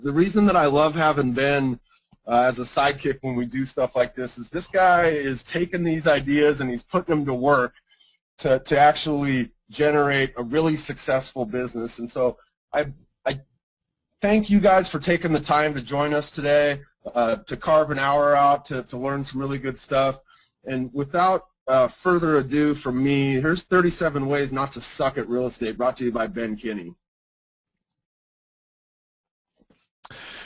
the reason that I love having Ben as a sidekick when we do stuff like this guy is taking these ideas and he's putting them to work to actually generate a really successful business. And so I thank you guys for taking the time to join us today, to carve an hour out to learn some really good stuff. And without further ado from me, here's 37 Ways Not to Suck at Real Estate, brought to you by Ben Kinney.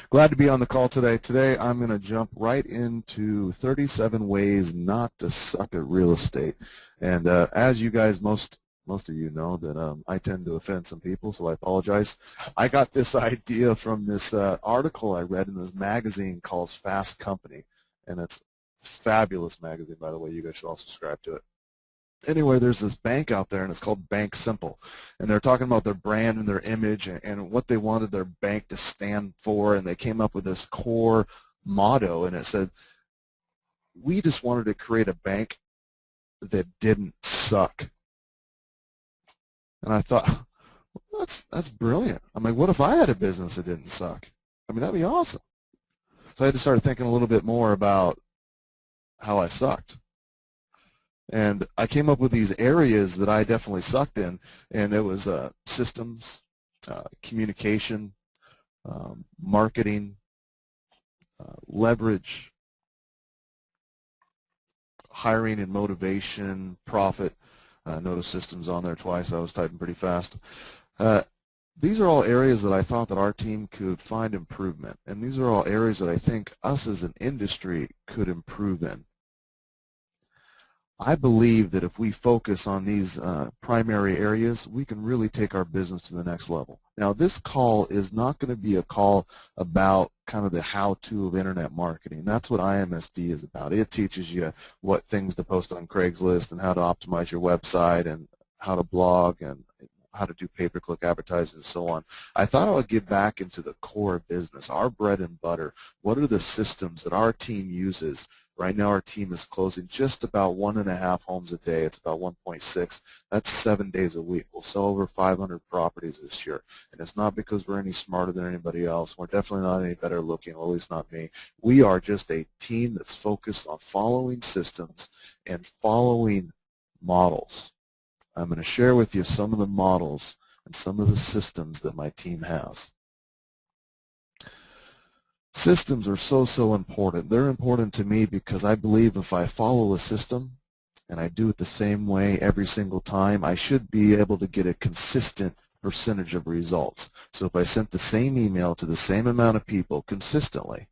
Glad to be on the call today. Today I'm going to jump right into 37 ways not to suck at real estate. And as you guys, most of you know that I tend to offend some people, so I apologize. I got this idea from this article I read in this magazine called Fast Company, and it's a fabulous magazine, by the way. You guys should all subscribe to it. Anyway, there's this bank out there, and it's called Bank Simple, and they're talking about their brand and their image and what they wanted their bank to stand for, and they came up with this core motto, and it said, we just wanted to create a bank that didn't suck. And I thought, well, that's brilliant. I'm like, what if I had a business that didn't suck? I mean, that'd be awesome. So I had to start thinking a little bit more about how I sucked. And I came up with these areas that I definitely sucked in, and it was systems, communication, marketing, leverage, hiring and motivation, profit. Notice systems on there twice. I was typing pretty fast. These are all areas that I thought that our team could find improvement, and these are all areas that I think us as an industry could improve in. I believe that if we focus on these primary areas, we can really take our business to the next level. Now, this call is not going to be a call about kind of the how-to of internet marketing. That's what IMSD is about. It teaches you what things to post on Craigslist and how to optimize your website and how to blog and how to do pay-per-click advertising and so on. I thought I would get back into the core business, our bread and butter. What are the systems that our team uses? Right now our team is closing just about 1.5 homes a day. It's about 1.6. That's 7 days a week. We'll sell over 500 properties this year. And it's not because we're any smarter than anybody else. We're definitely not any better looking, well, at least not me. We are just a team that's focused on following systems and following models. I'm going to share with you some of the models and some of the systems that my team has. Systems are so important. They're important to me because I believe if I follow a system and I do it the same way every single time, I should be able to get a consistent percentage of results. So if I sent the same email to the same amount of people consistently,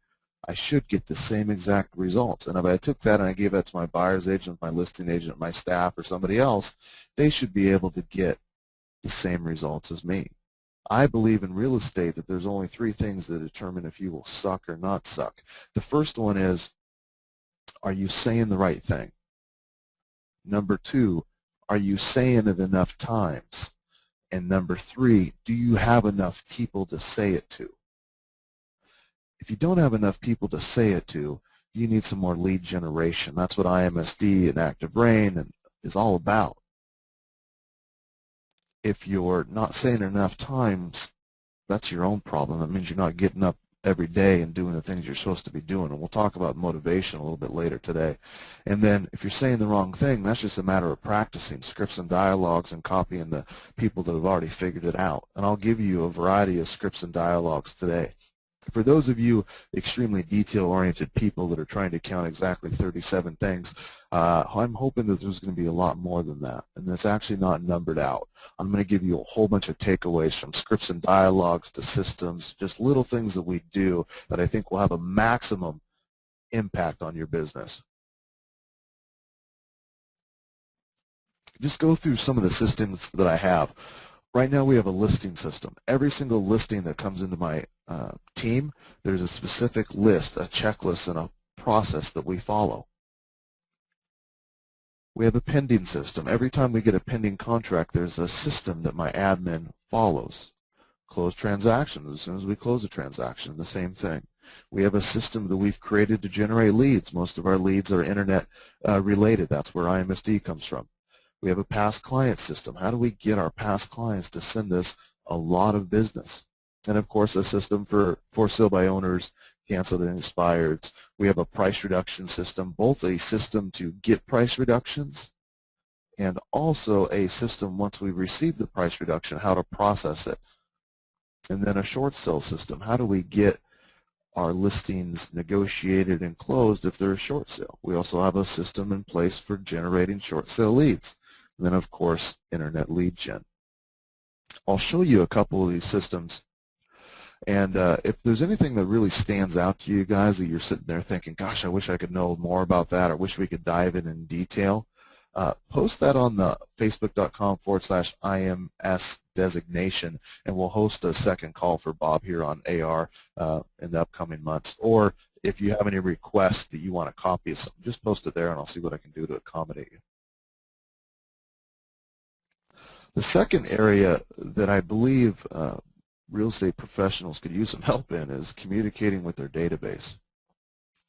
I should get the same exact results. And if I took that and I gave that to my buyer's agent, my listing agent, my staff, or somebody else, they should be able to get the same results as me. I believe in real estate that there's only 3 things that determine if you will suck or not suck. The first one is, are you saying the right thing? Number 2, are you saying it enough times? And number 3, do you have enough people to say it to? If you don't have enough people to say it to, you need some more lead generation. That's what IMSD and Active Brain is all about. If you're not saying it enough times, that's your own problem. That means you're not getting up every day and doing the things you're supposed to be doing. And we'll talk about motivation a little bit later today. And then if you're saying the wrong thing, that's just a matter of practicing scripts and dialogues and copying the people that have already figured it out. And I'll give you a variety of scripts and dialogues today. For those of you extremely detail-oriented people that are trying to count exactly 37 things, I'm hoping that there's going to be a lot more than that, and that's actually not numbered out. I'm going to give you a whole bunch of takeaways from scripts and dialogues to systems, just little things that we do that I think will have a maximum impact on your business. Just go through some of the systems that I have. Right now we have a listing system. Every single listing that comes into my team, there's a specific list, a checklist, and a process that we follow. We have a pending system. Every time we get a pending contract, there's a system that my admin follows. Close transactions. As soon as we close a transaction, the same thing. We have a system that we've created to generate leads. Most of our leads are internet related. That's where IMSD comes from. We have a past client system. How do we get our past clients to send us a lot of business? And of course, a system for sale by owners, canceled and expired. We have a price reduction system, both a system to get price reductions and also a system once we receive the price reduction, how to process it. And then a short sale system. How do we get our listings negotiated and closed if they're a short sale? We also have a system in place for generating short sale leads. And then, of course, internet lead gen. I'll show you a couple of these systems. And if there's anything that really stands out to you guys that you're sitting there thinking, gosh, I wish I could know more about that, or wish we could dive in detail, post that on the facebook.com/IMS designation, and we'll host a second call for Bob here on AR in the upcoming months. Or if you have any requests that you want a copy of something, just post it there and I'll see what I can do to accommodate you. The second area that I believe real estate professionals could use some help in is communicating with their database.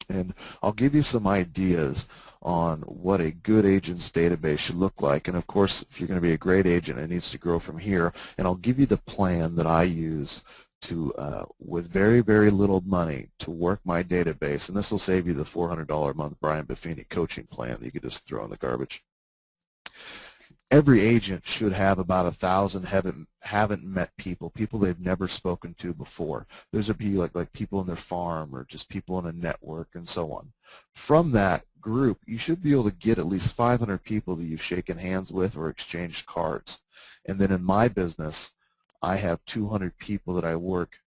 And I'll give you some ideas on what a good agent's database should look like. And of course, if you're going to be a great agent, it needs to grow from here. And I'll give you the plan that I use to, with very, very little money, to work my database. And this will save you the $400 a month Brian Buffini coaching plan that you could just throw in the garbage. Every agent should have about 1,000 haven't met people they've never spoken to before. Those would be like people in their farm or just people in a network and so on. From that group, you should be able to get at least 500 people that you've shaken hands with or exchanged cards. And then in my business, I have 200 people that I work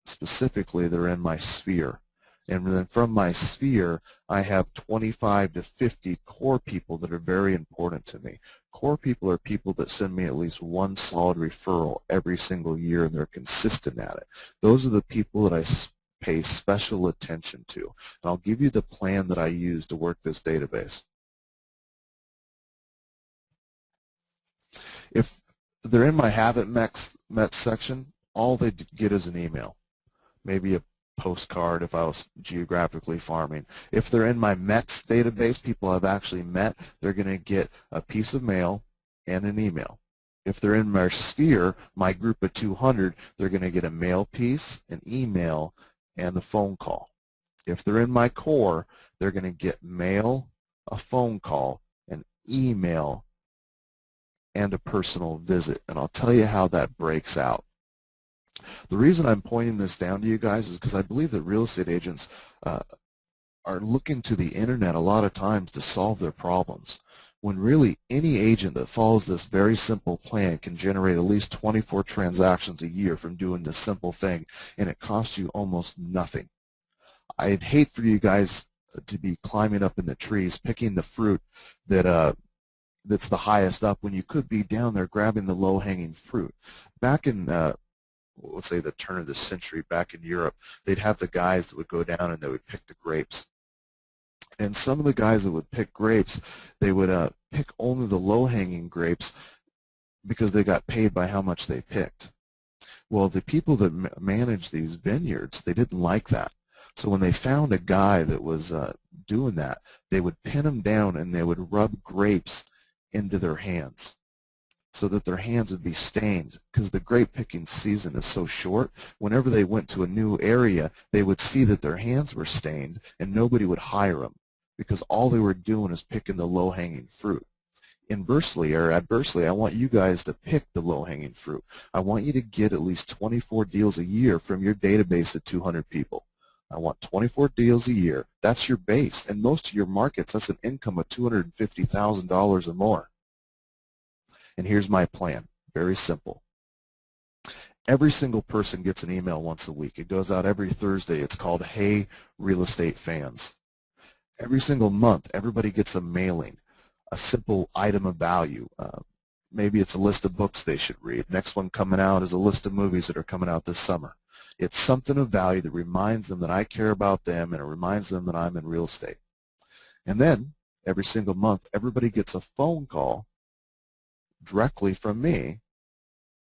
specifically that are in my sphere. And then from my sphere, I have 25 to 50 core people that are very important to me. Core people are people that send me at least one solid referral every single year, and they're consistent at it. Those are the people that I pay special attention to. And I'll give you the plan that I use to work this database. If they're in my haven't met section, all they get is an email, maybe a postcard if I was geographically farming. If they're in my METS database, people I've actually met, they're going to get a piece of mail and an email. If they're in my sphere, my group of 200, they're going to get a mail piece, an email, and a phone call. If they're in my core, they're going to get mail, a phone call, an email, and a personal visit. And I'll tell you how that breaks out. The reason I'm pointing this down to you guys is because I believe that real estate agents are looking to the internet a lot of times to solve their problems, when really any agent that follows this very simple plan can generate at least 24 transactions a year from doing this simple thing, and it costs you almost nothing. I'd hate for you guys to be climbing up in the trees picking the fruit that that's the highest up when you could be down there grabbing the low-hanging fruit. Back in let's say the turn of the century, back in Europe, they'd have the guys that would go down and they would pick the grapes. And some of the guys that would pick grapes, they would pick only the low-hanging grapes because they got paid by how much they picked. Well, the people that managed these vineyards, they didn't like that. So when they found a guy that was doing that, they would pin him down and they would rub grapes into their hands, so that their hands would be stained, because the grape picking season is so short. Whenever they went to a new area, they would see that their hands were stained and nobody would hire them because all they were doing is picking the low-hanging fruit. Inversely or adversely, I want you guys to pick the low-hanging fruit. I want you to get at least 24 deals a year from your database of 200 people. I want 24 deals a year. That's your base. And most of your markets, that's an income of $250,000 or more. And here's my plan, very simple. Every single person gets an email once a week. It goes out every Thursday. It's called Hey Real Estate Fans. Every single month, everybody gets a mailing, a simple item of value. Maybe it's a list of books they should read. Next one coming out is a list of movies that are coming out this summer. It's something of value that reminds them that I care about them, and it reminds them that I'm in real estate. And then every single month, everybody gets a phone call directly from me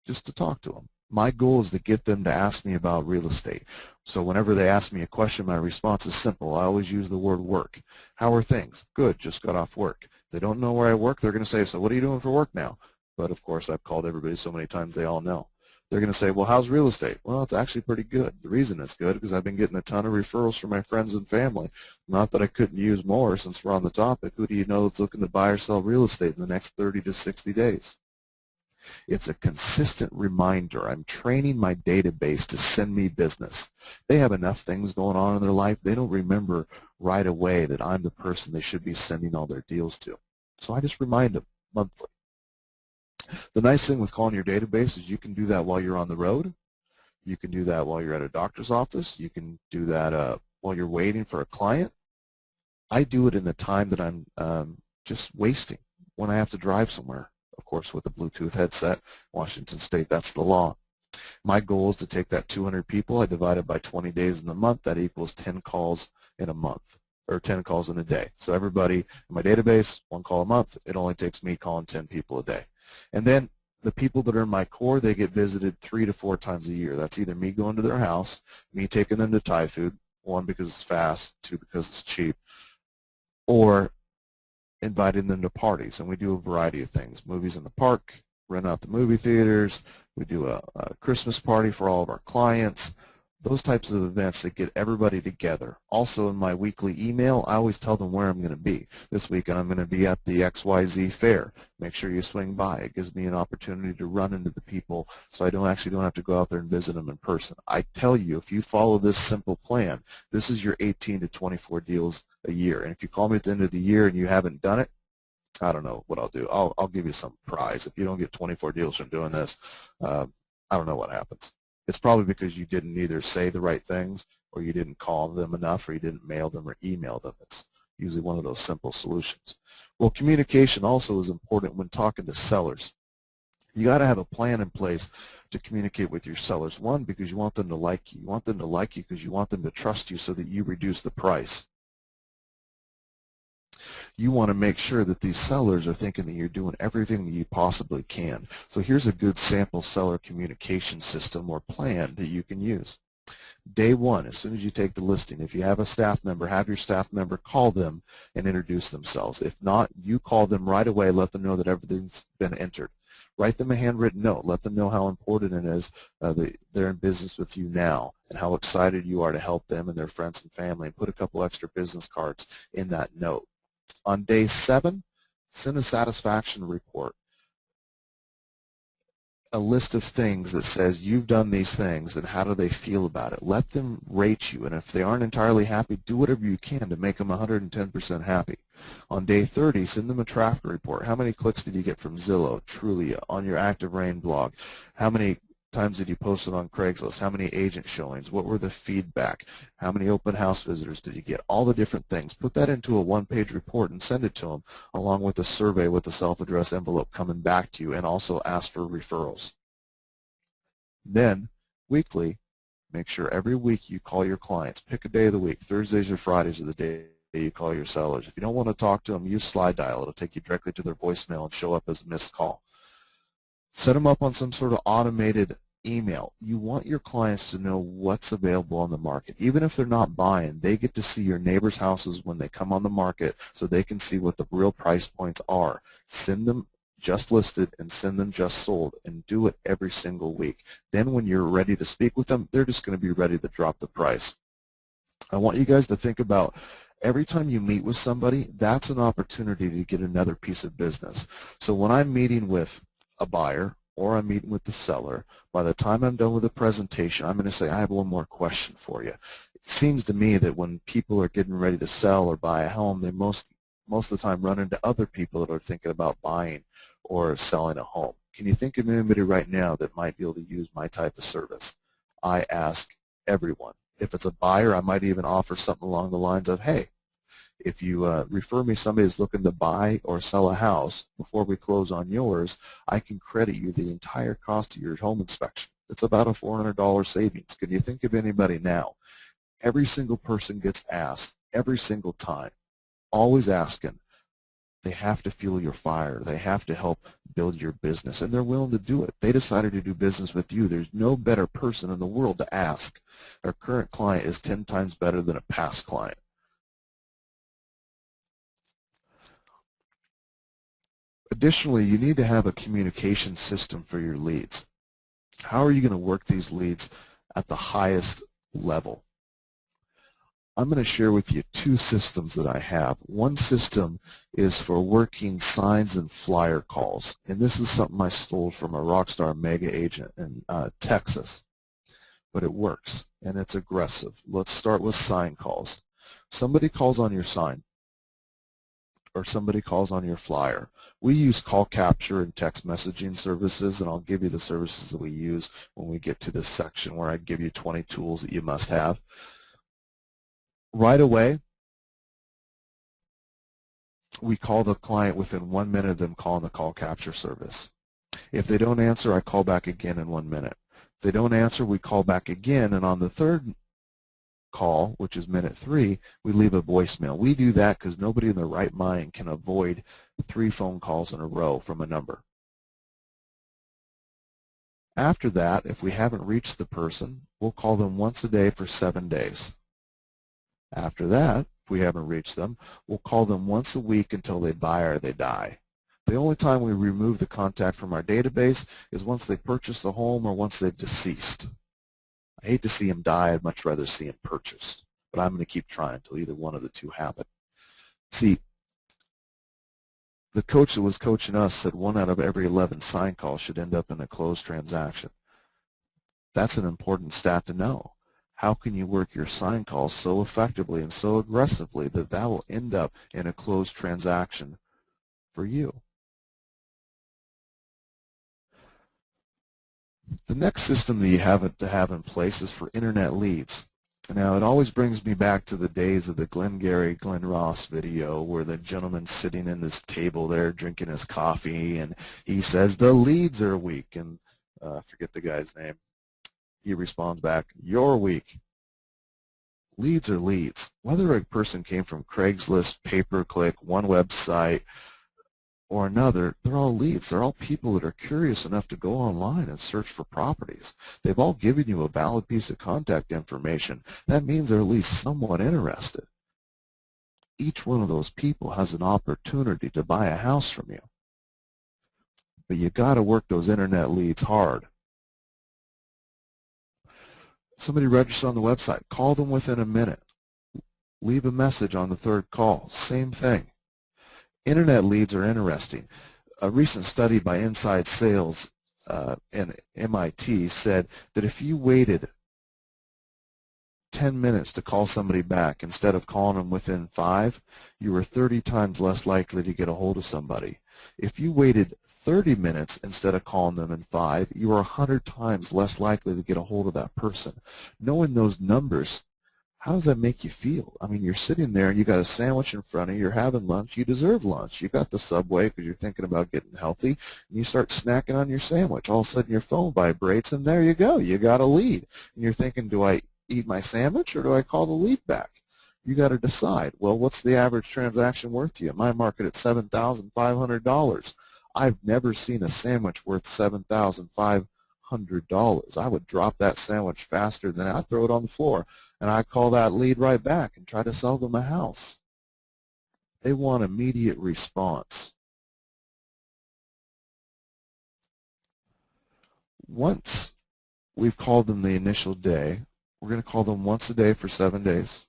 just to talk to them. My goal is to get them to ask me about real estate. So whenever they ask me a question, my response is simple. I always use the word work. How are things? Good, just got off work. If they don't know where I work, they're going to say, so what are you doing for work now? But of course, I've called everybody so many times they all know. They're going to say, well, how's real estate? Well, it's actually pretty good. The reason it's good is because I've been getting a ton of referrals from my friends and family. Not that I couldn't use more since we're on the topic. Who do you know that's looking to buy or sell real estate in the next 30 to 60 days? It's a consistent reminder. I'm training my database to send me business. They have enough things going on in their life. They don't remember right away that I'm the person they should be sending all their deals to. So I just remind them monthly. The nice thing with calling your database is you can do that while you're on the road. You can do that while you're at a doctor's office. You can do that while you're waiting for a client. I do it in the time that I'm just wasting when I have to drive somewhere. Of course, with a Bluetooth headset, Washington State, that's the law. My goal is to take that 200 people, I divide it by 20 days in the month. That equals 10 calls in a month, or 10 calls in a day. So everybody in my database, 1 call a month. It only takes me calling 10 people a day. And then the people that are in my core, they get visited 3 to 4 times a year. That's either me going to their house, me taking them to Thai food, 1 because it's fast, 2 because it's cheap, or inviting them to parties. And we do a variety of things. Movies in the park, rent out the movie theaters, we do a Christmas party for all of our clients, those types of events that get everybody together. Also in my weekly email, I always tell them where I'm going to be. This weekend I'm going to be at the XYZ fair. Make sure you swing by. It gives me an opportunity to run into the people so I don't have to go out there and visit them in person. I tell you, if you follow this simple plan, this is your 18 to 24 deals a year. And if you call me at the end of the year and you haven't done it, I don't know what I'll do. I'll give you some prize. If you don't get 24 deals from doing this, I don't know what happens. It's probably because you didn't either say the right things, or you didn't call them enough, or you didn't mail them or email them. It's usually one of those simple solutions. Well, communication also is important when talking to sellers. You got to have a plan in place to communicate with your sellers. 1, because you want them to like you. You want them to like you because you want them to trust you so that you reduce the price. You want to make sure that these sellers are thinking that you're doing everything that you possibly can. So here's a good sample seller communication system or plan that you can use. Day 1, as soon as you take the listing, if you have a staff member, have your staff member call them and introduce themselves. If not, you call them right away, let them know that everything's been entered. Write them a handwritten note. Let them know how important it is that they're in business with you now and how excited you are to help them and their friends and family, and put a couple extra business cards in that note. On day 7, send a satisfaction report, a list of things that says you've done these things and how do they feel about it. Let them rate you, and if they aren't entirely happy, do whatever you can to make them 110% happy. On day 30, send them a traffic report. How many clicks did you get from Zillow, Trulia, on your Active Rain blog? How many times did you post it on Craigslist? How many agent showings? What were the feedback? How many open house visitors did you get? All the different things. Put that into a 1-page report and send it to them, along with a survey with a self-addressed envelope coming back to you, and also ask for referrals. Then, weekly, make sure every week you call your clients. Pick a day of the week. Thursdays or Fridays are the day you call your sellers. If you don't want to talk to them, use slide dial. It'll take you directly to their voicemail and show up as a missed call. Set them up on some sort of automated email. You want your clients to know what's available on the market. Even if they're not buying, they get to see your neighbors' houses when they come on the market so they can see what the real price points are. Send them just listed and send them just sold, and do it every single week. Then when you're ready to speak with them, they're just going to be ready to drop the price. I want you guys to think about every time you meet with somebody, that's an opportunity to get another piece of business. So when I'm meeting with a buyer or I'm meeting with the seller, by the time I'm done with the presentation, I'm going to say, I have one more question for you. It seems to me that when people are getting ready to sell or buy a home, they most of the time run into other people that are thinking about buying or selling a home. Can you think of anybody right now that might be able to use my type of service? I ask everyone. If it's a buyer, I might even offer something along the lines of, hey, if you refer me somebody who's looking to buy or sell a house before we close on yours, I can credit you the entire cost of your home inspection. It's about a $400 savings. Can you think of anybody now? Every single person gets asked every single time, always asking. They have to fuel your fire. They have to help build your business, and they're willing to do it. They decided to do business with you. There's no better person in the world to ask. Our current client is 10 times better than a past client. Additionally, you need to have a communication system for your leads. How are you going to work these leads at the highest level? I'm going to share with you two systems that I have. One system is for working signs and flyer calls, and this is something I stole from a Rockstar mega agent in Texas, but it works, and it's aggressive. Let's start with sign calls. Somebody calls on your sign, or somebody calls on your flyer. We use call capture and text messaging services, and I'll give you the services that we use when we get to this section where I give you 20 tools that you must have. Right away, we call the client within 1 minute of them calling the call capture service. If they don't answer, I call back again in 1 minute. If they don't answer, we call back again, and on the third call, which is minute 3, we leave a voicemail. We do that because nobody in their right mind can avoid 3 phone calls in a row from a number. After that, if we haven't reached the person, we'll call them once a day for 7 days. After that, if we haven't reached them, we'll call them once a week until they buy or they die. The only time we remove the contact from our database is once they purchase a home or once they've deceased. I hate to see them die. I'd much rather see them purchased. But I'm going to keep trying until either one of the two happen. See, the coach that was coaching us said 1 out of every 11 sign calls should end up in a closed transaction. That's an important stat to know. How can you work your sign calls so effectively and so aggressively that that will end up in a closed transaction for you? The next system that you have to have in place is for internet leads. Now, it always brings me back to the days of the Glengarry Glen Ross video where the gentleman's sitting in this table there drinking his coffee, and he says the leads are weak, and I forget the guy's name. He responds back, "You're weak." Leads are leads. Whether a person came from Craigslist, pay-per-click, one website, or another, they're all leads. They're all people that are curious enough to go online and search for properties. They've all given you a valid piece of contact information. That means they're at least somewhat interested. Each one of those people has an opportunity to buy a house from you. But you got to work those internet leads hard. Somebody registered on the website. Call them within a minute. Leave a message on the third call. Same thing. Internet leads are interesting. A recent study by Inside Sales and MIT said that if you waited 10 minutes to call somebody back instead of calling them within 5, you were 30 times less likely to get a hold of somebody. If you waited 30 minutes instead of calling them in 5, you are 100 times less likely to get a hold of that person. Knowing those numbers, how does that make you feel? I mean, you're sitting there and you got a sandwich in front of you, you're having lunch, you deserve lunch. You got the Subway because you're thinking about getting healthy, and you start snacking on your sandwich. All of a sudden your phone vibrates, and there you go. You got a lead. And you're thinking, do I eat my sandwich or do I call the lead back? You got to decide. Well, what's the average transaction worth to you? My market at $7,500. I've never seen a sandwich worth $7,500. I would drop that sandwich faster than I'd throw it on the floor, and I'd call that lead right back and try to sell them a house. They want immediate response. Once we've called them the initial day, we're going to call them once a day for 7 days.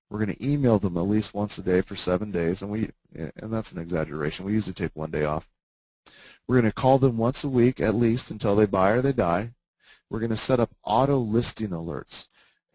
We're going to email them at least once a day for 7 days, and that's an exaggeration. We usually take 1 day off. We're going to call them once a week at least until they buy or they die. We're going to set up auto listing alerts.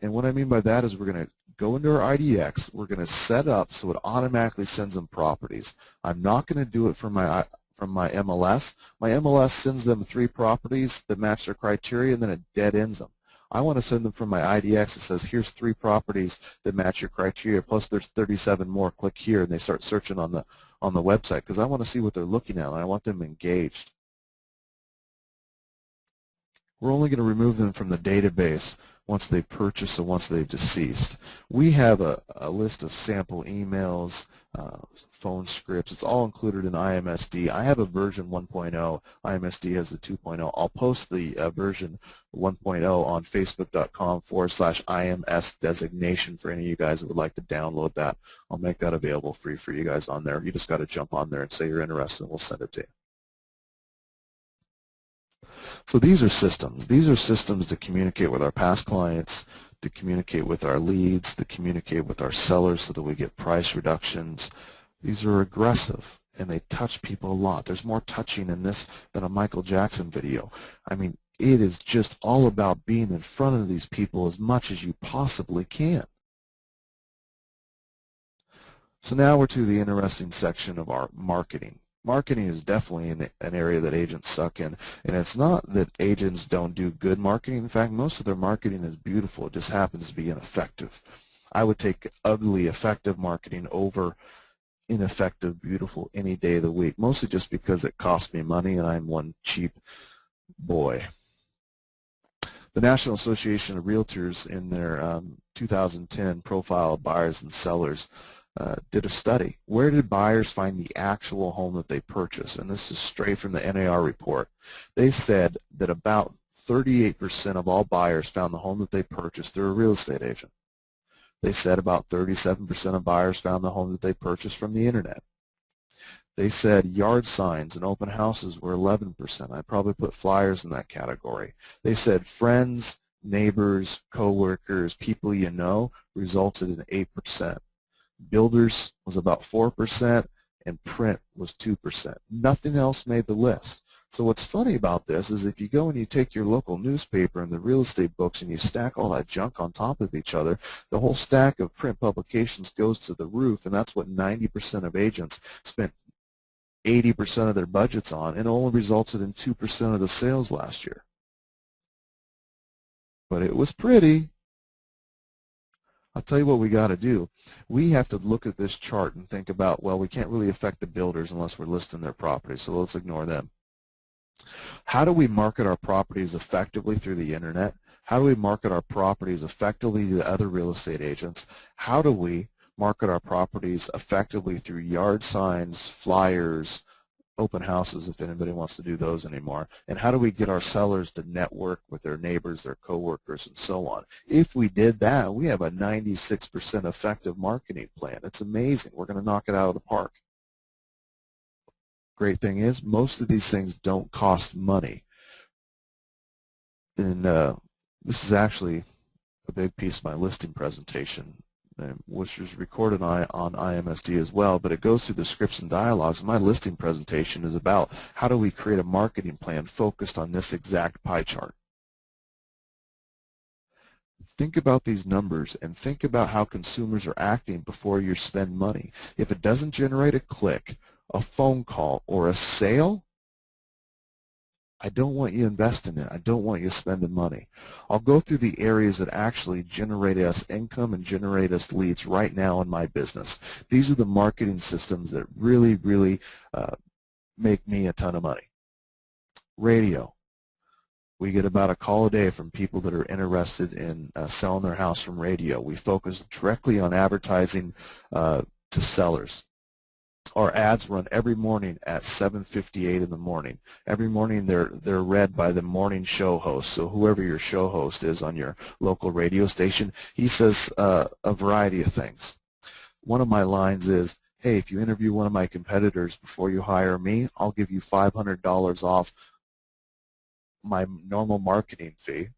And what I mean by that is we're going to go into our IDX. We're going to set up so it automatically sends them properties. I'm not going to do it from my MLS. My MLS sends them 3 properties that match their criteria, and then it dead ends them. I want to send them from my IDX that says, here's 3 properties that match your criteria, plus there's 37 more. Click here, and they start searching on the website because I want to see what they're looking at, and I want them engaged. We're only going to remove them from the database once they purchase or once they've deceased. We have a list of sample emails, phone scripts. It's all included in IMSD. I have a version 1.0. IMSD has the 2.0. I'll post the version 1.0 on facebook.com/IMS designation for any of you guys that would like to download that. I'll make that available free for you guys on there. You just got to jump on there and say you're interested, and we'll send it to you. So these are systems. These are systems to communicate with our past clients, to communicate with our leads, to communicate with our sellers so that we get price reductions. These are aggressive, and they touch people a lot. There's more touching in this than a Michael Jackson video. I mean, it is just all about being in front of these people as much as you possibly can. So now we're to the interesting section of our marketing. Marketing is definitely an area that agents suck in, and it's not that agents don't do good marketing. In fact, most of their marketing is beautiful. It just happens to be ineffective. I would take ugly, effective marketing over ineffective, beautiful any day of the week, mostly just because it costs me money and I'm one cheap boy. The National Association of Realtors, in their 2010 profile of buyers and sellers, did a study. Where did buyers find the actual home that they purchased? And this is straight from the NAR report. They said that about 38% of all buyers found the home that they purchased through a real estate agent. They said about 37% of buyers found the home that they purchased from the internet. They said yard signs and open houses were 11%. I'd probably put flyers in that category. They said friends, neighbors, coworkers, people you know resulted in 8%. Builders was about 4%, and print was 2%. Nothing else made the list. So what's funny about this is if you go and you take your local newspaper and the real estate books and you stack all that junk on top of each other, the whole stack of print publications goes to the roof, and that's what 90% of agents spent 80% of their budgets on, and only resulted in 2% of the sales last year. But it was pretty. I'll tell you what we got to do. We have to look at this chart and think about, well, we can't really affect the builders unless we're listing their properties, so let's ignore them. How do we market our properties effectively through the internet? How do we market our properties effectively to other real estate agents? How do we market our properties effectively through yard signs, flyers, open houses, if anybody wants to do those anymore? And how do we get our sellers to network with their neighbors, their coworkers, and so on? If we did that, we have a 96% effective marketing plan. It's amazing. We're going to knock it out of the park. Great thing is, most of these things don't cost money. And this is actually a big piece of my listing presentation, which was recorded on IMSD as well, but it goes through the scripts and dialogues. My listing presentation is about how do we create a marketing plan focused on this exact pie chart. Think about these numbers and think about how consumers are acting before you spend money. If it doesn't generate a click, a phone call, or a sale, I don't want you investing in it. I don't want you spending money. I'll go through the areas that actually generate us income and generate us leads right now in my business. These are the marketing systems that really, really make me a ton of money. Radio. We get about a call a day from people that are interested in selling their house from radio. We focus directly on advertising to sellers. Our ads run every morning at 7:58 in the morning. Every morning they're read by the morning show host. So whoever your show host is on your local radio station, he says a variety of things. One of my lines is, hey, if you interview one of my competitors before you hire me, I'll give you $500 off my normal marketing fee,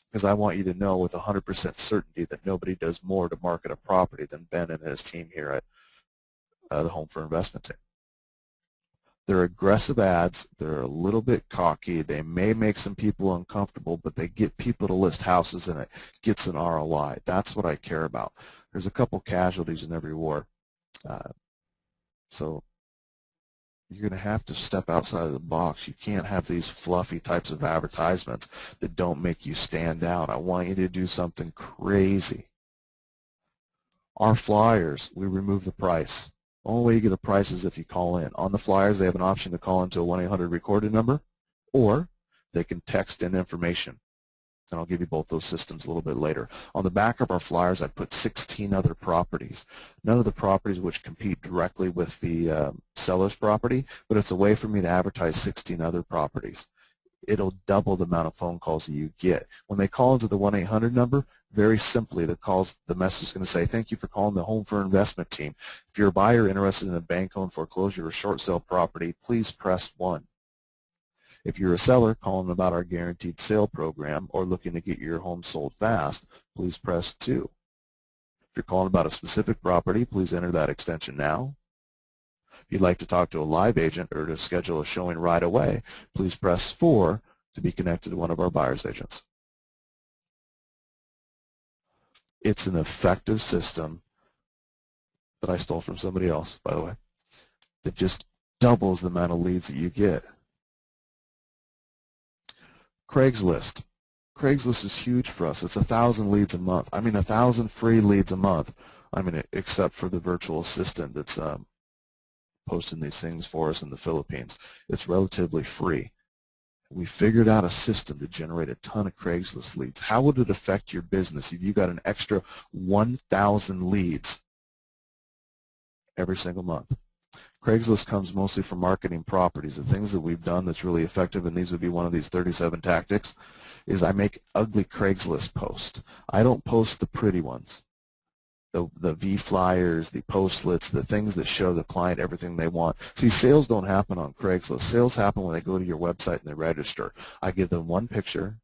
because I want you to know with 100% certainty that nobody does more to market a property than Ben and his team here at the Home for Investment team. They're aggressive ads. They're a little bit cocky. They may make some people uncomfortable, but they get people to list houses and it gets an ROI. That's what I care about. There's a couple casualties in every war. So you're going to have to step outside of the box. You can't have these fluffy types of advertisements that don't make you stand out. I want you to do something crazy. Our flyers, we remove the price. The only way you get a price is if you call in. On the flyers, they have an option to call into a 1-800 recorded number, or they can text in information. And I'll give you both those systems a little bit later. On the back of our flyers, I put 16 other properties. None of the properties which compete directly with the seller's property, but it's a way for me to advertise 16 other properties. It'll double the amount of phone calls that you get. When they call into the 1-800 number, very simply, the message is going to say, thank you for calling the Home for Investment team. If you're a buyer interested in a bank-owned foreclosure or short sale property, please press 1. If you're a seller calling about our guaranteed sale program or looking to get your home sold fast, please press 2. If you're calling about a specific property, please enter that extension now. If you'd like to talk to a live agent or to schedule a showing right away, please press 4 to be connected to one of our buyer's agents. It's an effective system that I stole from somebody else, by the way, that just doubles the amount of leads that you get. Craigslist. Craigslist is huge for us. It's 1,000 leads a month. I mean, 1,000 free leads a month. I mean, except for the virtual assistant that's posting these things for us in the Philippines. It's relatively free. We figured out a system to generate a ton of Craigslist leads. How would it affect your business if you got an extra 1,000 leads every single month? Craigslist comes mostly from marketing properties. The things that we've done that's really effective, and these would be one of these 37 tactics, is I make ugly Craigslist posts. I don't post the pretty ones. The V-flyers, the postlets, the things that show the client everything they want. See, sales don't happen on Craigslist. Sales happen when they go to your website and they register. I give them one picture,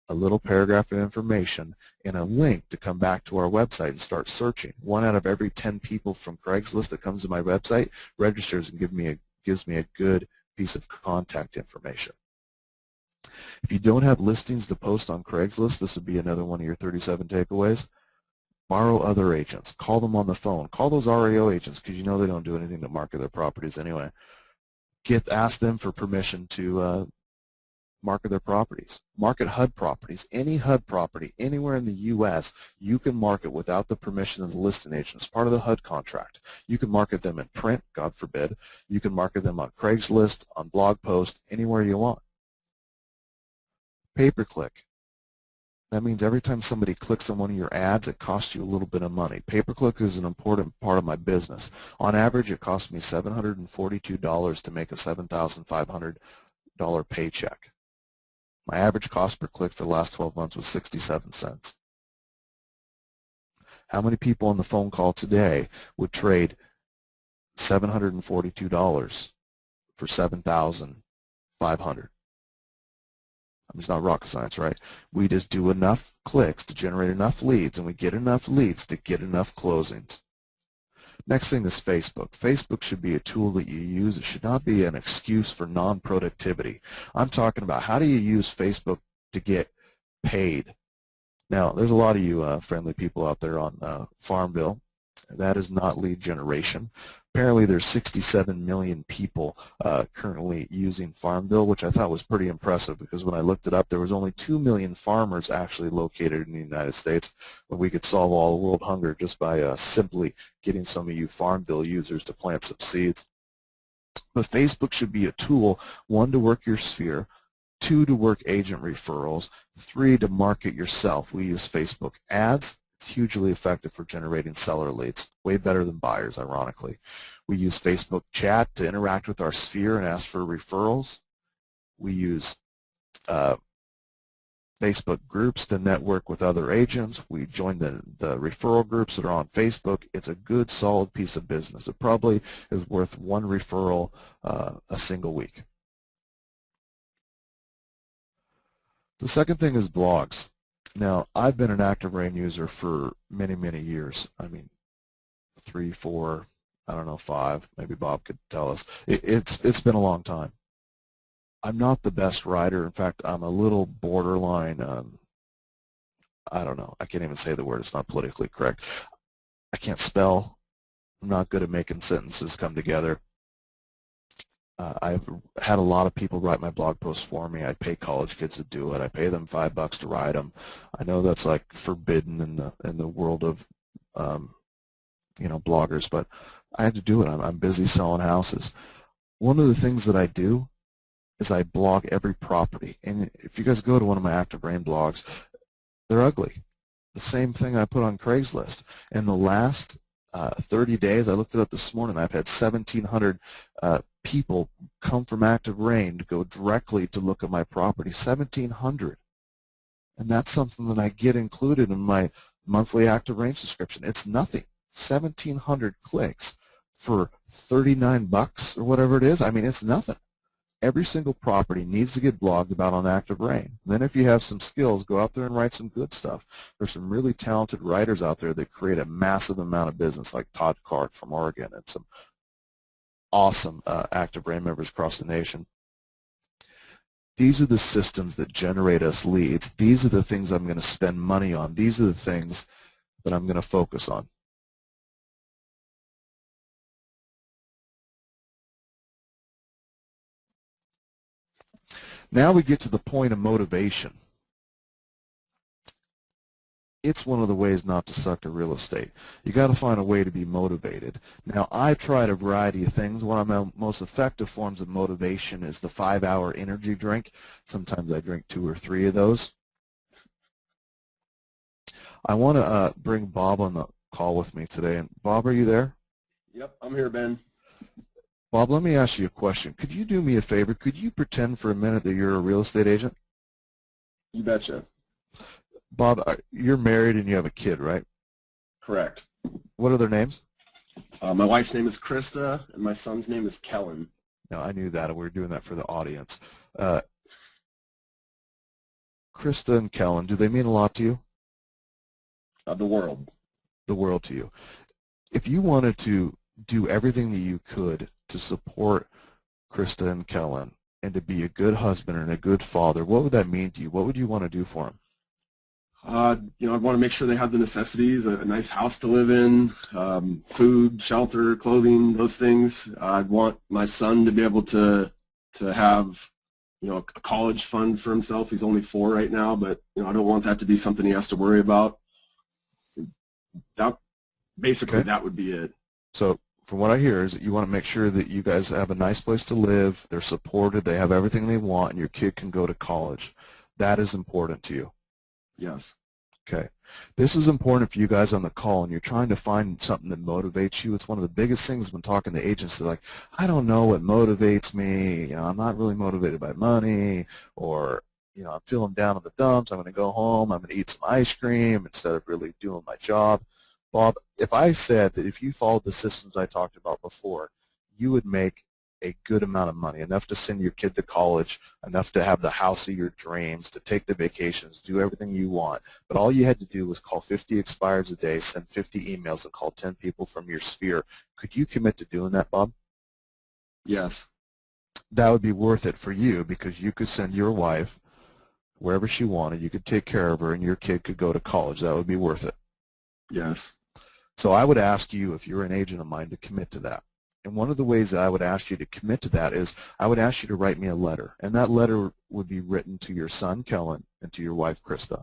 a little paragraph of information, and a link to come back to our website and start searching. 1 out of every 10 people from Craigslist that comes to my website registers and gives me a good piece of contact information. If you don't have listings to post on Craigslist, this would be another one of your 37 takeaways. Borrow other agents. Call them on the phone. Call those REO agents because you know they don't do anything to market their properties anyway. Ask them for permission to market their properties. Market HUD properties. Any HUD property anywhere in the U.S. you can market without the permission of the listing agent. It's part of the HUD contract. You can market them in print, God forbid. You can market them on Craigslist, on blog post, anywhere you want. Pay-per-click. That means every time somebody clicks on one of your ads, it costs you a little bit of money. Pay-per-click is an important part of my business. On average, it costs me $742 to make a $7,500 paycheck. My average cost per click for the last 12 months was 67 cents. How many people on the phone call today would trade $742 for $7,500? I mean, it's not rocket science, right? We just do enough clicks to generate enough leads, and we get enough leads to get enough closings. Next thing is Facebook. Facebook should be a tool that you use. It should not be an excuse for non-productivity. I'm talking about how do you use Facebook to get paid. Now, there's a lot of you friendly people out there on Farmville. That is not lead generation. Apparently there's 67 million people currently using Farmville, which I thought was pretty impressive because when I looked it up, there was only 2 million farmers actually located in the United States, but we could solve all the world hunger just by simply getting some of you Farmville users to plant some seeds. But Facebook should be a tool, 1, to work your sphere, 2, to work agent referrals, 3, to market yourself. We use Facebook ads. It's hugely effective for generating seller leads, way better than buyers, ironically. We use Facebook chat to interact with our sphere and ask for referrals. We use Facebook groups to network with other agents. We join the referral groups that are on Facebook. It's a good, solid piece of business. It probably is worth 1 referral a single week. The second thing is blogs. Now, I've been an Active Rain user for many, many years. I mean, 3, 4, I don't know, 5. Maybe Bob could tell us. It's been a long time. I'm not the best writer. In fact, I'm a little borderline. I don't know. I can't even say the word. It's not politically correct. I can't spell. I'm not good at making sentences come together. I've had a lot of people write my blog posts for me. I pay college kids to do it. I pay them $5 to write them. I know that's like forbidden in the world of bloggers, but I had to do it. I'm busy selling houses. One of the things that I do is I blog every property. And if you guys go to one of my Active Rain blogs, they're ugly. The same thing I put on Craigslist. In the last 30 days, I looked it up this morning, I've had 1,700 people come from Active Rain to go directly to look at my property, 1,700. And that's something that I get included in my monthly Active Rain subscription. It's nothing. 1,700 clicks for $39 or whatever it is. I mean, it's nothing. Every single property needs to get blogged about on Active Rain. Then if you have some skills, go out there and write some good stuff. There's some really talented writers out there that create a massive amount of business, like Todd Clark from Oregon and some awesome Active Rain members across the nation. These are the systems that generate us leads. These are the things I'm going to spend money on. These are the things that I'm going to focus on. Now we get to the point of motivation. It's one of the ways not to suck at real estate. You got to find a way to be motivated. Now, I've tried a variety of things. One of my most effective forms of motivation is the 5-hour energy drink. Sometimes I drink 2 or 3 of those. I want to bring Bob on the call with me today. And Bob, are you there? Yep, I'm here, Ben. Bob, let me ask you a question. Could you do me a favor? Could you pretend for a minute that you're a real estate agent? You betcha. Bob, you're married and you have a kid, right? Correct. What are their names? My wife's name is Krista, and my son's name is Kellen. No, I knew that. We were doing that for the audience. Krista and Kellen, do they mean a lot to you? The world. The world to you. If you wanted to do everything that you could to support Krista and Kellen and to be a good husband and a good father, what would that mean to you? What would you want to do for them? I'd want to make sure they have the necessities, a nice house to live in, food, shelter, clothing, those things. I'd want my son to be able to have, a college fund for himself. He's only 4 right now, but, I don't want that to be something he has to worry about. That would be it. So from what I hear is that you want to make sure that you guys have a nice place to live, they're supported, they have everything they want, and your kid can go to college. That is important to you. Yes. Okay. This is important for you guys on the call, and you're trying to find something that motivates you. It's one of the biggest things when talking to agents. They're like, I don't know what motivates me. I'm not really motivated by money, or, I'm feeling down in the dumps. I'm going to go home. I'm going to eat some ice cream instead of really doing my job. Bob, if I said that if you followed the systems I talked about before, you would make a good amount of money, enough to send your kid to college, enough to have the house of your dreams, to take the vacations, do everything you want. But all you had to do was call 50 expireds a day, send 50 emails, and call 10 people from your sphere. Could you commit to doing that, Bob? Yes. That would be worth it for you because you could send your wife wherever she wanted. You could take care of her, and your kid could go to college. That would be worth it. Yes. So I would ask you, if you're an agent of mine, to commit to that. And one of the ways that I would ask you to commit to that is I would ask you to write me a letter. And that letter would be written to your son, Kellen, and to your wife, Krista.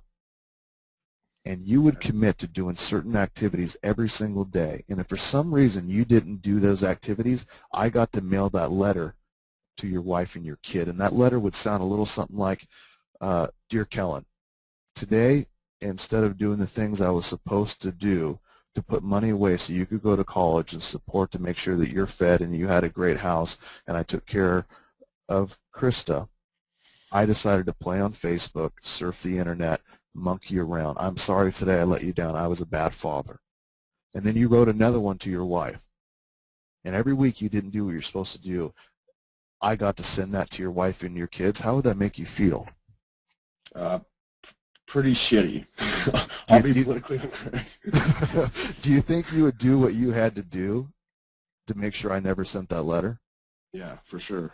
And you would commit to doing certain activities every single day. And if for some reason you didn't do those activities, I got to mail that letter to your wife and your kid. And that letter would sound a little something like, Dear Kellen, today, instead of doing the things I was supposed to do, to put money away so you could go to college and support to make sure that you're fed and you had a great house, and I took care of Krista, I decided to play on Facebook, surf the internet, monkey around. I'm sorry today I let you down. I was a bad father. And then you wrote another one to your wife. And every week you didn't do what you're supposed to do. I got to send that to your wife and your kids. How would that make you feel? Pretty shitty. I'll be politically incorrect. Do you think you would do what you had to do to make sure I never sent that letter? Yeah, for sure.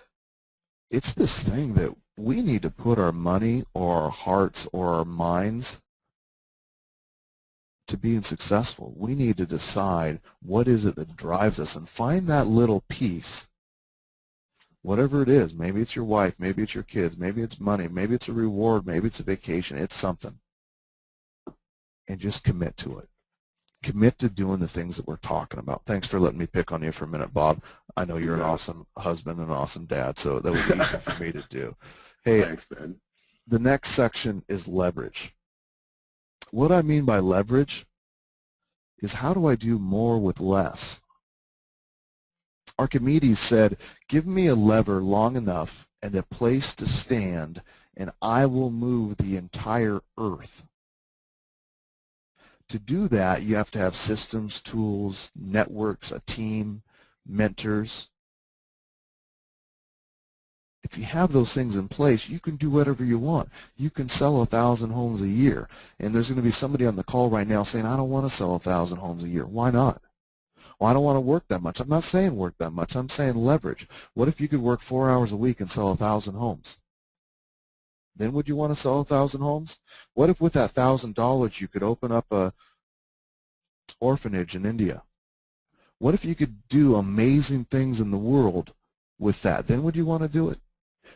It's this thing that we need to put our money or our hearts or our minds to being successful. We need to decide what is it that drives us and find that little piece. Whatever it is, maybe it's your wife, maybe it's your kids, maybe it's money, maybe it's a reward, maybe it's a vacation, it's something. And just commit to it. Commit to doing the things that we're talking about. Thanks for letting me pick on you for a minute, Bob. I know you're an awesome husband and an awesome dad, so that was easy for me to do. Hey, thanks, Ben. The next section is leverage. What I mean by leverage is how do I do more with less? Archimedes said, give me a lever long enough and a place to stand, and I will move the entire earth. To do that, you have to have systems, tools, networks, a team, mentors. If you have those things in place, you can do whatever you want. You can sell 1,000 homes a year. And there's going to be somebody on the call right now saying, I don't want to sell 1,000 homes a year. Why not? Well, I don't want to work that much. I'm not saying work that much. I'm saying leverage. What if you could work 4 hours a week and sell 1,000 homes? Then would you want to sell 1,000 homes? What if with that $1,000 you could open up a orphanage in India? What if you could do amazing things in the world with that? Then would you want to do it?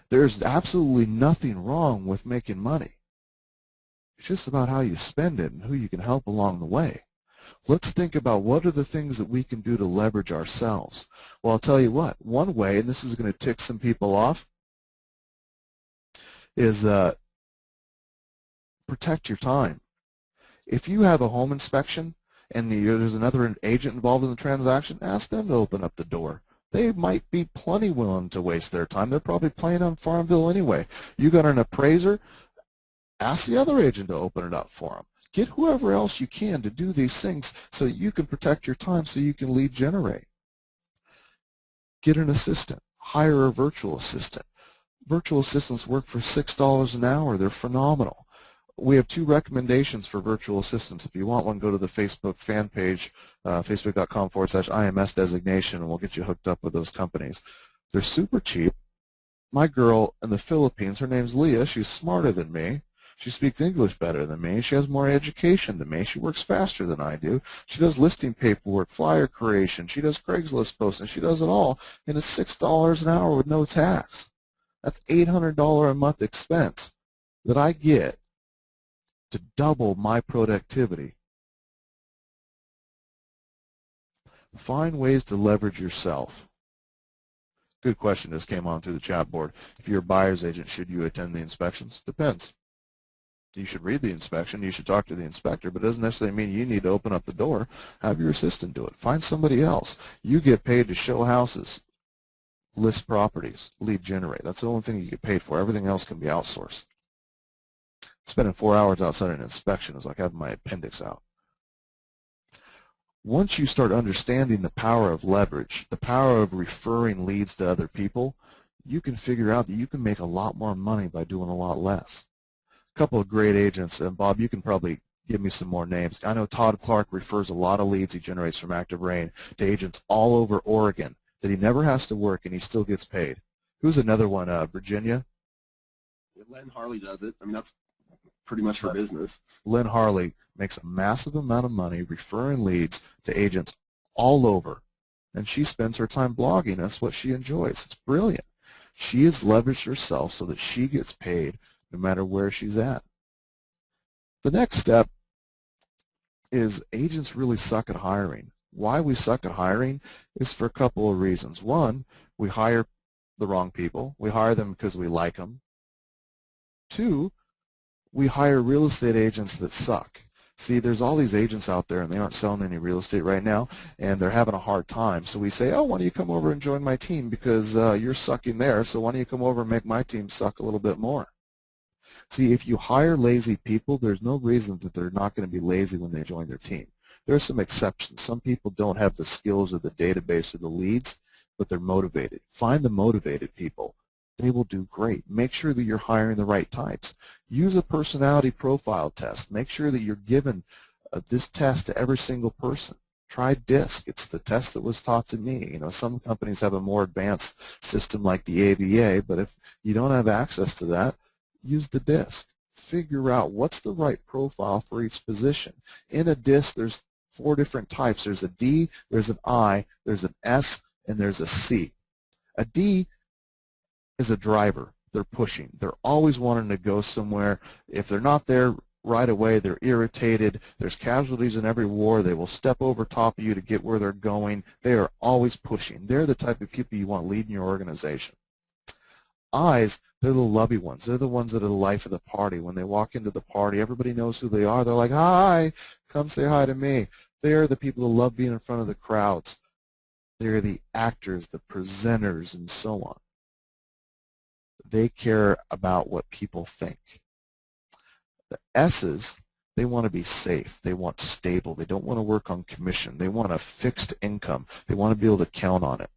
There's absolutely nothing wrong with making money. It's just about how you spend it and who you can help along the way. Let's think about what are the things that we can do to leverage ourselves. Well, I'll tell you what, one way, and this is going to tick some people off, is protect your time. If you have a home inspection and there's another agent involved in the transaction, ask them to open up the door. They might be plenty willing to waste their time. They're probably playing on Farmville anyway. You got an appraiser, ask the other agent to open it up for them. Get whoever else you can to do these things so that you can protect your time so you can lead generate. Get an assistant. Hire a virtual assistant. Virtual assistants work for $6 an hour. They're phenomenal. We have 2 recommendations for virtual assistants. If you want one, go to the Facebook fan page, facebook.com/IMS designation, and we'll get you hooked up with those companies. They're super cheap. My girl in the Philippines, her name's Leah. She's smarter than me. She speaks English better than me. She has more education than me. She works faster than I do. She does listing paperwork, flyer creation. She does Craigslist posting. She does it all, and it's $6 an hour with no tax. That's $800 a month expense that I get to double my productivity. Find ways to leverage yourself. Good question just came on through the chat board. If you're a buyer's agent, should you attend the inspections? Depends. You should read the inspection. You should talk to the inspector, but it doesn't necessarily mean you need to open up the door. Have your assistant do it. Find somebody else. You get paid to show houses, list properties, lead generate. That's the only thing you get paid for. Everything else can be outsourced. Spending 4 hours outside an inspection is like having my appendix out. Once you start understanding the power of leverage, the power of referring leads to other people, you can figure out that you can make a lot more money by doing a lot less. A couple of great agents, and Bob, you can probably give me some more names. I know Todd Clark refers a lot of leads he generates from Active Rain to agents all over Oregon that he never has to work and he still gets paid. Who's another one? Virginia? Len Harley does it. I mean, that's pretty much her business. Lynn Harley makes a massive amount of money referring leads to agents all over, and she spends her time blogging. That's what she enjoys. It's brilliant. She has leveraged herself so that she gets paid no matter where she's at. The next step is agents really suck at hiring. Why we suck at hiring is for a couple of reasons. One, we hire the wrong people. We hire them because we like them. Two, we hire real estate agents that suck. See, there's all these agents out there, and they aren't selling any real estate right now, and they're having a hard time. So we say, oh, why don't you come over and join my team because you're sucking there, so why don't you come over and make my team suck a little bit more? See, if you hire lazy people, there's no reason that they're not going to be lazy when they join their team. There are some exceptions. Some people don't have the skills or the database or the leads, but they're motivated. Find the motivated people. They will do great. Make sure that you're hiring the right types. Use a personality profile test. Make sure that you're given this test to every single person. Try DISC. It's the test that was taught to me. You know, some companies have a more advanced system like the ABA, but if you don't have access to that, use the DISC. Figure out what's the right profile for each position. In a DISC, there's 4 different types. There's a D, there's an I, there's an S, and there's a C. A D is a driver. They're pushing. They're always wanting to go somewhere. If they're not there right away, they're irritated. There's casualties in every war. They will step over top of you to get where they're going. They are always pushing. They're the type of people you want leading your organization. I's, they're the lovey ones. They're the ones that are the life of the party. When they walk into the party, everybody knows who they are. They're like, hi, come say hi to me. They're the people that love being in front of the crowds. They're the actors, the presenters, and so on. They care about what people think. The S's, they want to be safe. They want stable. They don't want to work on commission. They want a fixed income. They want to be able to count on it.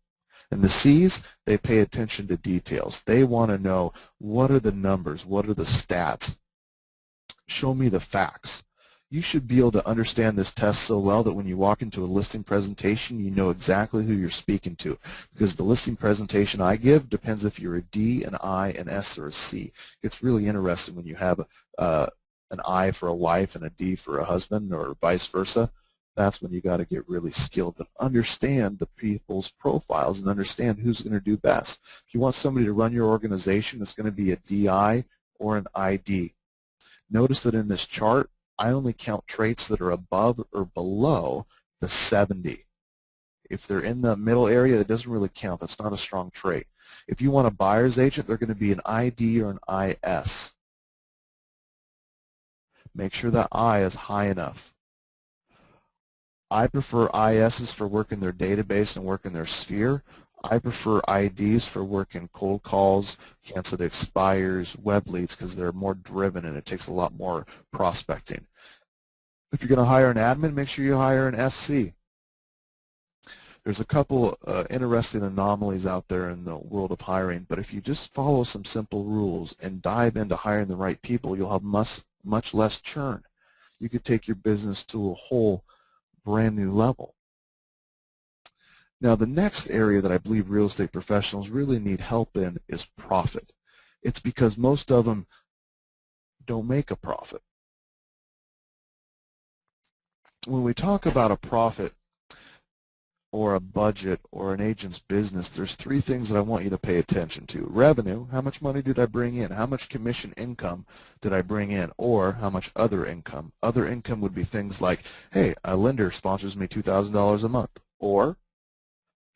And the C's, they pay attention to details. They want to know, what are the numbers? What are the stats? Show me the facts. You should be able to understand this test so well that when you walk into a listing presentation, you know exactly who you're speaking to. Because the listing presentation I give depends if you're a D, an I, an S, or a C. It's really interesting when you have an I for a wife and a D for a husband, or vice versa. That's when you got to get really skilled and understand the people's profiles and understand who's going to do best. If you want somebody to run your organization, it's going to be a DI or an ID. Notice that in this chart, I only count traits that are above or below the 70. If they're in the middle area, it doesn't really count. That's not a strong trait. If you want a buyer's agent, they're going to be an ID or an IS. Make sure that I is high enough. I prefer ISs for work in their database and work in their sphere. I prefer IDs for work in cold calls, canceled expires, web leads, because they're more driven and it takes a lot more prospecting. If you're going to hire an admin, make sure you hire an SC. There's a couple interesting anomalies out there in the world of hiring, but if you just follow some simple rules and dive into hiring the right people, you'll have much less churn. You could take your business to a whole brand new level. Now, the next area that I believe real estate professionals really need help in is profit. It's because most of them don't make a profit. When we talk about a profit or a budget or an agent's business, there's three things that I want you to pay attention to. Revenue, how much money did I bring in? How much commission income did I bring in? Or how much other income? Other income would be things like, hey, a lender sponsors me $2,000 a month. Or,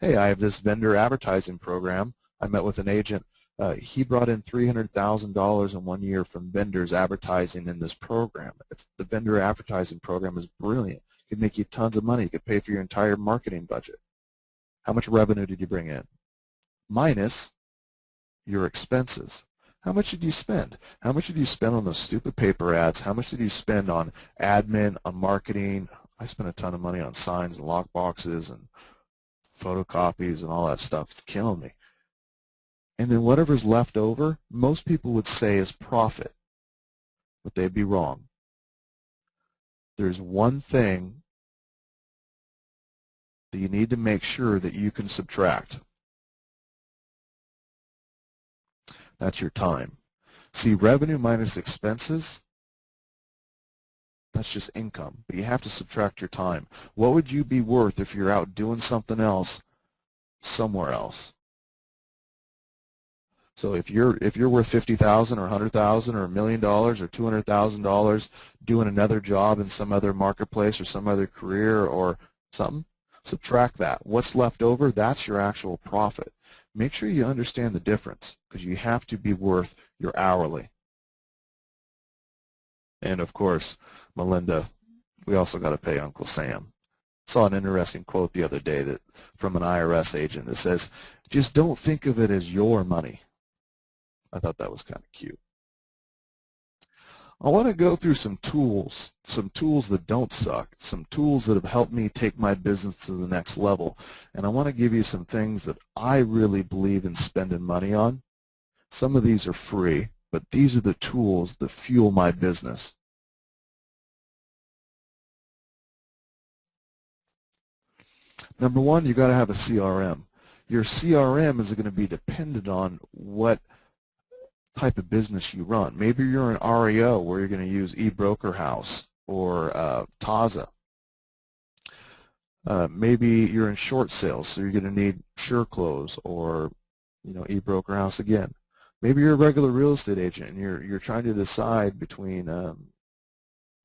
hey, I have this vendor advertising program. I met with an agent. He brought in $300,000 in 1 year from vendors advertising in this program. The vendor advertising program is brilliant. It could make you tons of money. It could pay for your entire marketing budget. How much revenue did you bring in? Minus your expenses. How much did you spend? How much did you spend on those stupid paper ads? How much did you spend on admin, on marketing? I spent a ton of money on signs and lock boxes and photocopies and all that stuff. It's killing me. And then whatever's left over, most people would say is profit, but they'd be wrong. There's one thing that you need to make sure that you can subtract. That's your time. See, revenue minus expenses, that's just income, but you have to subtract your time. What would you be worth if you're out doing something else somewhere else? So if you're worth $50,000 or $100,000 or $1 million or $200,000 doing another job in some other marketplace or some other career or something, subtract that. What's left over, that's your actual profit. Make sure you understand the difference, because you have to be worth your hourly. And of course, Melinda, we also got to pay Uncle Sam. Saw an interesting quote the other day that from an IRS agent that says, just don't think of it as your money. I thought that was kind of cute. I want to go through some tools that don't suck, some tools that have helped me take my business to the next level. And I want to give you some things that I really believe in spending money on. Some of these are free, but these are the tools that fuel my business. Number one, you got to have a CRM. Your CRM is going to be dependent on what type of business you run. Maybe you're an REO where you're going to use eBroker House or Taza. Maybe you're in short sales, so you're going to need SureClose or eBroker House again. Maybe you're a regular real estate agent and you're trying to decide between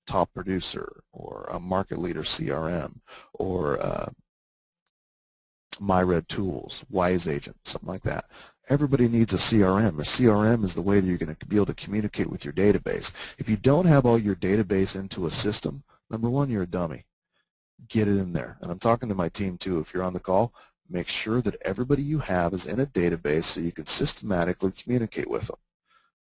Top Producer or a Market Leader CRM or MyRed Tools, Wise Agent, something like that. Everybody needs a CRM. A CRM is the way that you're going to be able to communicate with your database. If you don't have all your database into a system, number one, you're a dummy. Get it in there. And I'm talking to my team too. If you're on the call, make sure that everybody you have is in a database so you can systematically communicate with them.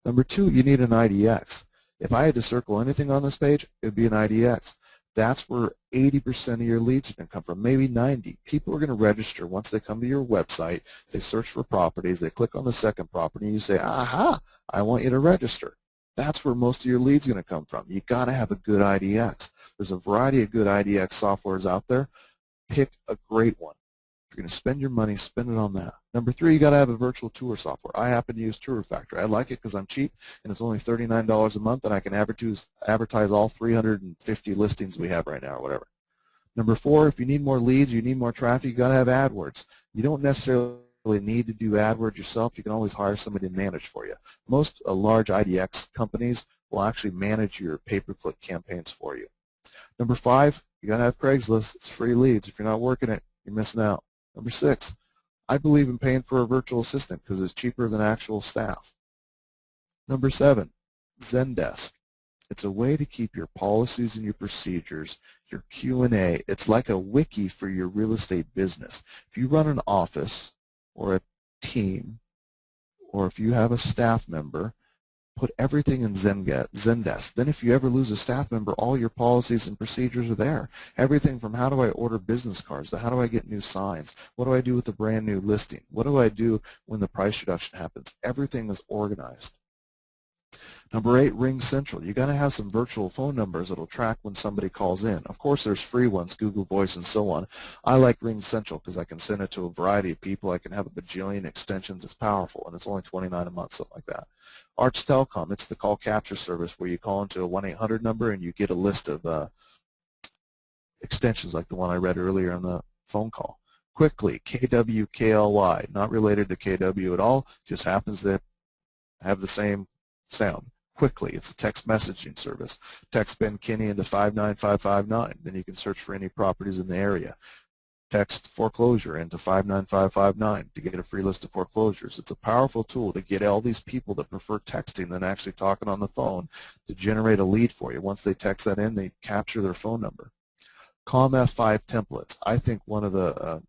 Number two, you need an IDX. If I had to circle anything on this page, it would be an IDX. That's where 80% of your leads are going to come from, maybe 90. People are going to register once they come to your website. They search for properties. They click on the second property, and you say, aha, I want you to register. That's where most of your leads are going to come from. You've got to have a good IDX. There's a variety of good IDX softwares out there. Pick a great one. If you're going to spend your money, spend it on that. Number 3, you got to have a virtual tour software. I happen to use Tour Factory. I like it because I'm cheap, and it's only $39 a month, and I can advertise all 350 listings we have right now or whatever. Number 4, if you need more leads, you need more traffic, you got to have AdWords. You don't necessarily need to do AdWords yourself. You can always hire somebody to manage for you. Most large IDX companies will actually manage your pay-per-click campaigns for you. Number 5, you got to have Craigslist. It's free leads. If you're not working it, you're missing out. Number 6, I believe in paying for a virtual assistant because it's cheaper than actual staff. Number 7, Zendesk. It's a way to keep your policies and your procedures, your Q&A. It's like a wiki for your real estate business. If you run an office or a team, or if you have a staff member, put everything in Zendesk. Then if you ever lose a staff member, all your policies and procedures are there. Everything from how do I order business cards to how do I get new signs? What do I do with a brand new listing? What do I do when the price reduction happens? Everything is organized. Number 8, Ring Central. You got to have some virtual phone numbers that will track when somebody calls in. Of course, there's free ones, Google Voice and so on. I like Ring Central because I can send it to a variety of people. I can have a bajillion extensions. It's powerful, and it's only $29 a month, something like that. Arch Telecom, it's the call capture service where you call into a 1-800 number and you get a list of extensions like the one I read earlier on the phone call. Quickly, KWKLY, not related to KW at all, just happens to have the same sound. Quickly, it's a text messaging service. Text Ben Kinney into 59559. Then you can search for any properties in the area. Text foreclosure into 59559 to get a free list of foreclosures. It's a powerful tool to get all these people that prefer texting than actually talking on the phone to generate a lead for you. Once they text that in, they capture their phone number. COM-F5 templates. I think one of the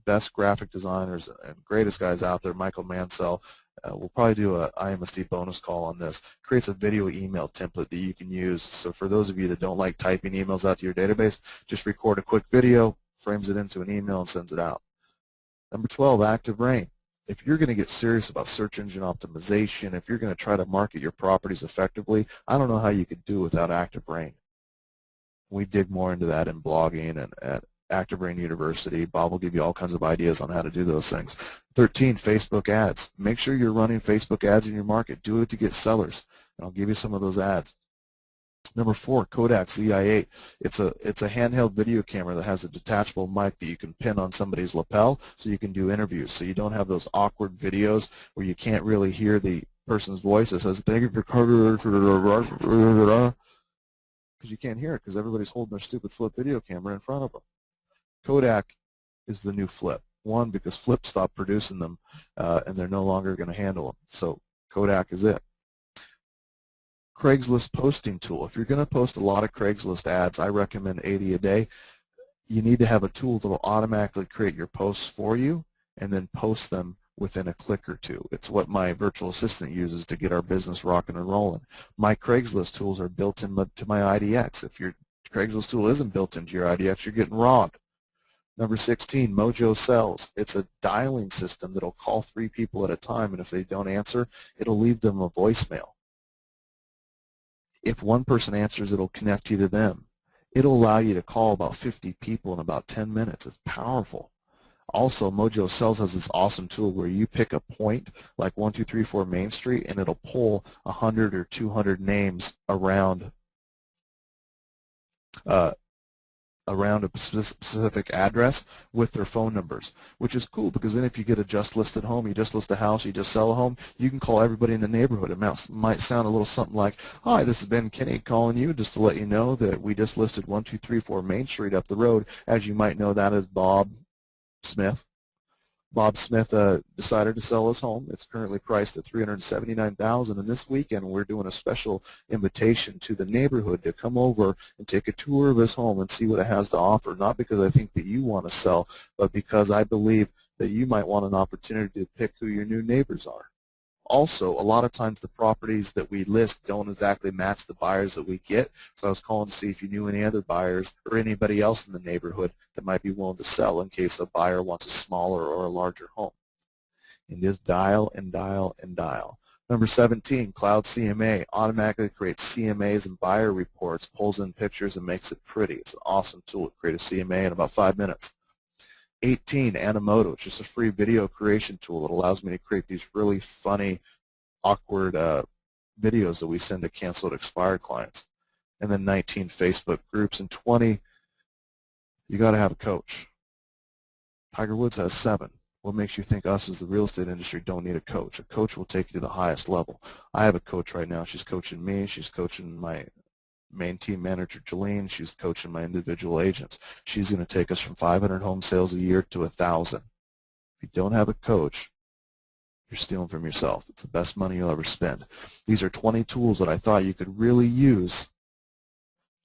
best graphic designers and greatest guys out there, Michael Mansell, we'll probably do a IMSD bonus call on this, creates a video email template that you can use. So for those of you that don't like typing emails out to your database, just record a quick video, frames it into an email, and sends it out. Number 12, Active Rain. If you're going to get serious about search engine optimization, if you're going to try to market your properties effectively, I don't know how you could do without Active Rain. We dig more into that in blogging and at Active Rain University. Bob will give you all kinds of ideas on how to do those things. 13, Facebook ads. Make sure you're running Facebook ads in your market. Do it to get sellers, and I'll give you some of those ads. Number 4, Kodak ZI-8. It's a handheld video camera that has a detachable mic that you can pin on somebody's lapel so you can do interviews. So you don't have those awkward videos where you can't really hear the person's voice that says, thank you for because you can't hear it because everybody's holding their stupid flip video camera in front of them. Kodak is the new Flip. One, because Flip stopped producing them and they're no longer going to handle them. So Kodak is it. Craigslist posting tool. If you're going to post a lot of Craigslist ads, I recommend 80 a day. You need to have a tool that will automatically create your posts for you and then post them within a click or two. It's what my virtual assistant uses to get our business rocking and rolling. My Craigslist tools are built into my IDX. If your Craigslist tool isn't built into your IDX, you're getting robbed. Number 16, Mojo Sells. It's a dialing system that will call 3 people at a time, and if they don't answer, it'll leave them a voicemail. If one person answers, it'll connect you to them. It'll allow you to call about 50 people in about 10 minutes. It's powerful. Also, Mojo Sells has this awesome tool where you pick a point like 1234 Main Street, and it'll pull 100 or 200 names around a specific address with their phone numbers, which is cool because then if you get a just listed home, you just list a house, you just sell a home, you can call everybody in the neighborhood. It might sound a little something like, hi, this is Ben Kinney calling you just to let you know that we just listed 1234 Main Street up the road. As you might know, that is Bob Smith. Bob Smith decided to sell his home. It's currently priced at $379,000, and this weekend we're doing a special invitation to the neighborhood to come over and take a tour of his home and see what it has to offer, not because I think that you want to sell, but because I believe that you might want an opportunity to pick who your new neighbors are. Also, a lot of times the properties that we list don't exactly match the buyers that we get, so I was calling to see if you knew any other buyers or anybody else in the neighborhood that might be willing to sell in case a buyer wants a smaller or a larger home. And just dial and dial and dial. Number 17, Cloud CMA automatically creates CMAs and buyer reports, pulls in pictures, and makes it pretty. It's an awesome tool to create a CMA in about 5 minutes. 18, Animoto. It's just a free video creation tool that allows me to create these really funny, awkward videos that we send to canceled expired clients. And then 19, Facebook groups. And 20, you got to have a coach. Tiger Woods has 7. What makes you think us as the real estate industry don't need a coach? A coach will take you to the highest level. I have a coach right now. She's coaching me. She's coaching my main team manager, Jolene. She's coaching my individual agents. She's going to take us from 500 home sales a year to 1,000. If you don't have a coach, you're stealing from yourself. It's the best money you'll ever spend. These are 20 tools that I thought you could really use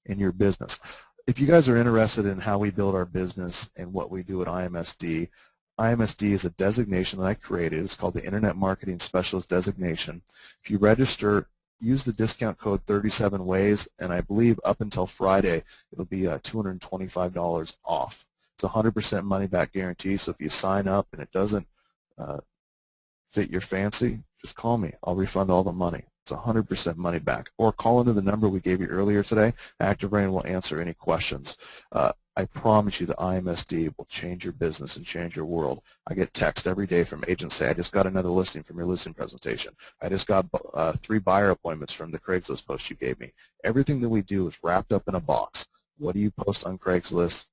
in your business. If you guys are interested in how we build our business and what we do at IMSD, IMSD is a designation that I created. It's called the Internet Marketing Specialist Designation. If you register, use the discount code 37WAYS, and I believe up until Friday it'll be $225 off. It's a 100% money back guarantee, so if you sign up and it doesn't fit your fancy, just call me. I'll refund all the money. It's 100% money back. Or call into the number we gave you earlier today. Active Brain will answer any questions. I promise you the IMSD will change your business and change your world. I get text every day from agents say, I just got another listing from your listing presentation. I just got 3 buyer appointments from the Craigslist post you gave me. Everything that we do is wrapped up in a box. What do you post on Craigslist?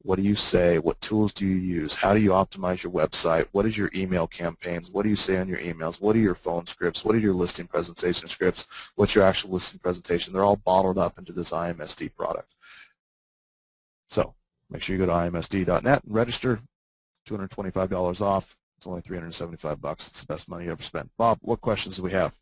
What do you say? What tools do you use? How do you optimize your website? What is your email campaigns? What do you say on your emails? What are your phone scripts? What are your listing presentation scripts? What's your actual listing presentation? They're all bottled up into this IMSD product. So make sure you go to imsd.net and register. $225 off. It's only $375. It's the best money you ever spent. Bob, what questions do we have?